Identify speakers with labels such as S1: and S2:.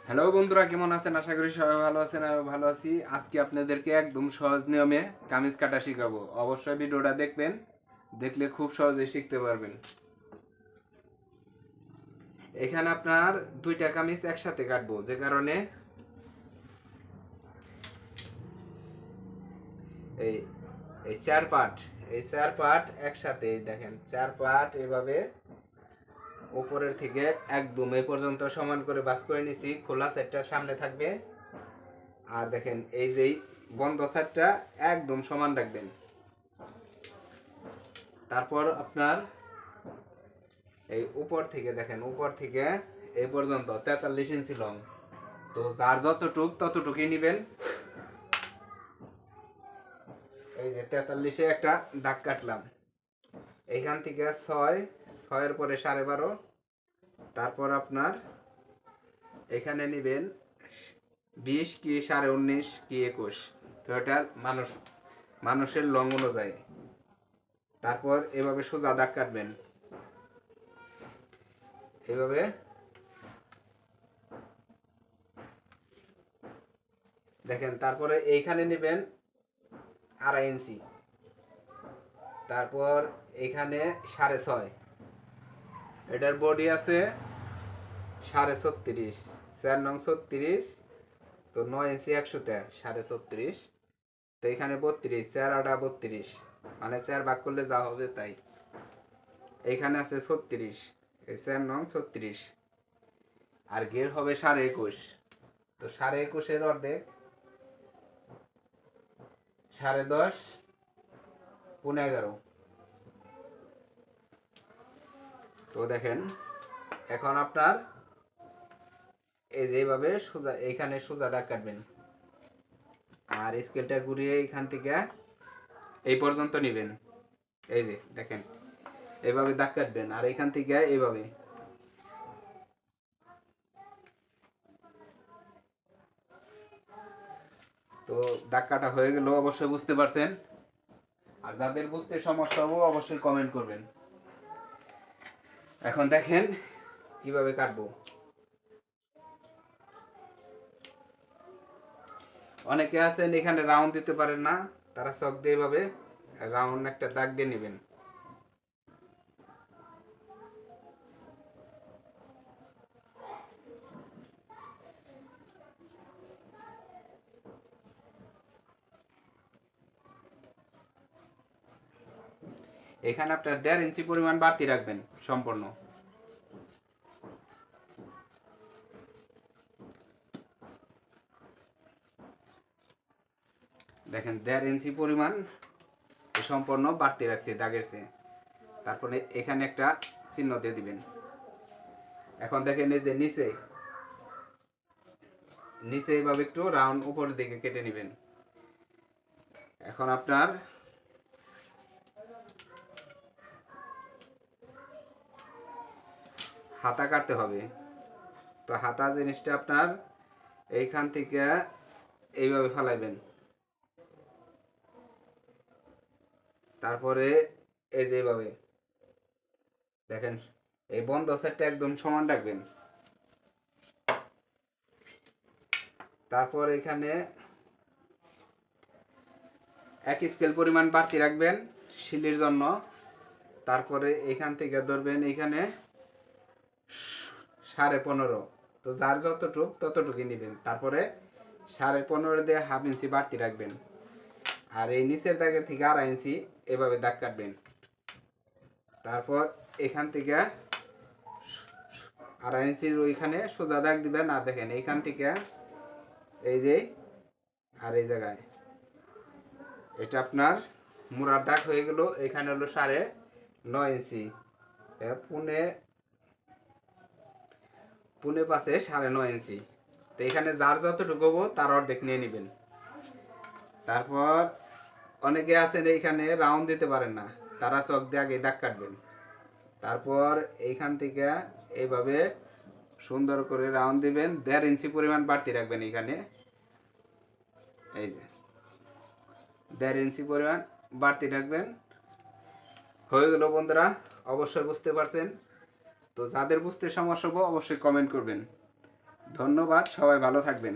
S1: Hello বন্ধুরা, কেমন আছেন? আশা করি সবাই ভালো আছেন। আমি ভালো আছি। আজকে আপনাদেরকে একদম সহজ নিয়মে কামিজ কাটা শিখাবো। অবশ্যই ভিডিওটা দেখবেন, দেখলে খুব সহজেই শিখতে পারবেন। এখানে আপনার দুইটা কামিজ একসাথে কাটবো, যে কারণে এই এই চার পার্ট একসাথে, এই দেখেন চার পার্ট এভাবে উপরের থেকে একদম এই পর্যন্ত সমান করে ভাঁজ করে নিছি। খোলা সাইডটা সামনে থাকবে, আর দেখেন এই যে বন্ধ সাইডটা একদম সমান রাখবেন। তারপর আপনার এই উপর থেকে দেখেন, উপর থেকে এই পর্যন্ত 43 ইঞ্চি লং। তো যার যতটুক ততটুকুই নেবেন। এই যে 43-এ একটা দাগ কাটলাম। এইখান থেকে 6-6-এর পরে 12.5। তারপর আপনার এখানে নেবেন 20 কি 19.5 কি 21। তো এটা মানুষের লং অনুযায়ী। তারপর এভাবে সোজা দাগ কাটবেন, এভাবে দেখেন। তারপরে এইখানে নেবেন 2.5 ইঞ্চি। তারপর এখানে 6.5। এটার বডি আছে 36.5, 4 নং 36। তো 9 ইঞ্চি 100-তে 36.5। তো এখানে 32, 4 8 32, মানে 4 ভাগ করলে যা হবে তাই। এইখানে আছে 36, এই 4 নং 36। আর গের হবে 21.5। তো 21.5-এর অর্ধেক 10.5 পৌনে 11। তো দেখেন এখন আপনার এই যেভাবে সোজা এইখানে সোজা দাগ কাটবেন, আর স্কেলটা ঘুরিয়ে এইখান থেকে এই পর্যন্ত নেবেন। এই যে দেখেন এইভাবে দাগ কাটবেন, আর এইখান থেকে এইভাবে। তো দাগ কাটা হয়ে গেল, অবশ্যই বুঝতে পারছেন। আর যাদের বুঝতে সমস্যা হবে অবশ্যই কমেন্ট করবেন। এখন দেখেন কিভাবে কাটবো। অনেকে আছেন এখানে রাউন্ড দিতে পারেন না, তারা চক দিয়ে এভাবে রাউন্ড একটা দাগ দিয়ে নেবেন। এখানে আপনার 1.5 ইঞ্চি পরিমাণ বাড়তি রাখবেন সম্পূর্ণ। দেখেন 1.5 ইঞ্চি পরিমাণ সম্পূর্ণ বাড়তি রাখছি দাগের চেয়ে। তারপরে এখানে একটা চিহ্ন দিয়ে দিবেন। এখন দেখেন এই যে নিচে নিচে এইভাবে একটু রাউন্ড উপরের দিকে কেটে নেবেন। এখন আপনার হাতা কাটতে হবে। তো হাতা জিনিসটা আপনার এইখান থেকে এইভাবে ফেলাইবেন। তারপরে এই যে এইভাবে দেখেন এই বন্ধ সাইডটা একদম সমান রাখবেন। তারপর এখানে 1 স্কেল পরিমাণ বাড়তি রাখবেন শিলির জন্য। তারপরে এখান থেকে ধরবেন এইখানে 15.5। তো যার যতটুক ততটুকুই নেবেন। তারপরে 15.5 দিয়ে 1/2 ইঞ্চি বাড়তি রাখবেন, আর এই নিচের দাগের থেকে 2.5 ইঞ্চি এভাবে দাগ কাটবেন। তারপর এখান থেকে 2.5 ইঞ্চির ওইখানে সোজা দাগ দিবেন। আর দেখেন এইখান থেকে এই যে আর এই জায়গায় এটা আপনার মুড়ার দাগ হয়ে গেল। এখানে হলো 9.5 ইঞ্চি, পুনে পুনে পাশে 9.5 ইঞ্চি। তো এখানে যার যতটুকু হবো তার অর্ধেক নিয়ে নেবেন। তারপর অনেকে আছেন এইখানে রাউন্ড দিতে পারেন না, তারা চক দিয়ে আগে দাগ কাটবেন। তারপর এইখান থেকে এইভাবে সুন্দর করে রাউন্ড দিবেন। 1.5 ইঞ্চি পরিমাণ বাড়তি রাখবেন এইখানে। এই যে 1.5 ইঞ্চি পরিমাণ বাড়তি রাখবেন। হয়ে গেল বন্ধুরা, অবশ্যই বুঝতে পারছেন। তো যাদের বুঝতে সমস্যা হবে অবশ্যই কমেন্ট করবেন। ধন্যবাদ, সবাই ভালো থাকবেন।